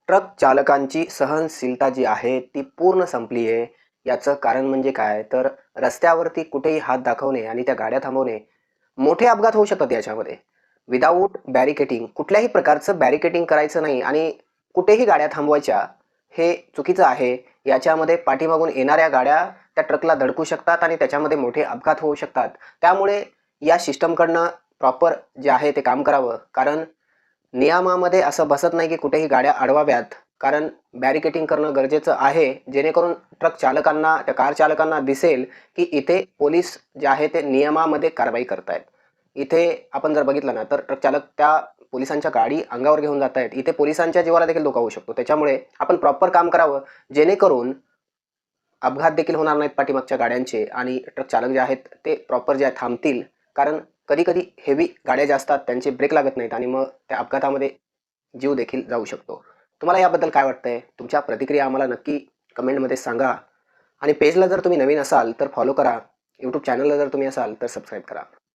Truck चालकांची सहनशीलता जी आहे ती पूर्ण संपली आहे. याचं कारण म्हणजे काय? तर रस्त्यावरती कुठेही हात दाखवणे आणि त्या गाड्या थांबवणे, मोठे अपघात होऊ शकतात याच्यामध्ये. विदाऊट बॅरिकेडिंग कुठल्याही प्रकारचं बॅरिकेडिंग करायचं नाही आणि कुठेही गाड्या थांबवायच्या, हे चुकीचं आहे. याच्यामध्ये पाठीमागून येणाऱ्या गाड्या त्या ट्रकला धडकू शकतात आणि त्याच्यामध्ये मोठे अपघात होऊ शकतात. त्यामुळे या सिस्टमकडनं प्रॉपर जे आहे ते काम करावं. कारण नियमामध्ये असं बसत नाही की कुठेही गाड्या अडवाव्यात. कारण बॅरिकेडिंग करणं गरजेचं आहे, जेणेकरून ट्रक चालकांना, त्या कार चालकांना दिसेल की इथे पोलीस जे आहे ते नियमामध्ये कारवाई करतायत. इथे आपण जर बघितलं ना, तर ट्रक चालक त्या पोलिसांच्या गाडी अंगावर घेऊन जात आहेत. इथे पोलिसांच्या जीवाला देखील धोका होऊ शकतो. त्याच्यामुळे आपण प्रॉपर काम करावं, जेणेकरून अपघात देखील होणार नाहीत पाठीमागच्या गाड्यांचे आणि ट्रक चालक जे आहेत ते प्रॉपर जे थांबतील. कारण कधी-कधी हेवी गाड्या ज्या असतात त्यांचे ब्रेक लागत नाहीत आणि मग त्या अपघातामध्ये जीव देखील जाऊ शकतो. तुम्हाला याबद्दल काय वाटतंय? तुमच्या प्रतिक्रिया आम्हाला नक्की कमेंटमध्ये सांगा आणि पेजला जर तुम्ही नवीन असाल तर फॉलो करा. यूट्यूब चॅनलला जर तुम्ही असाल तर सबस्क्राईब करा.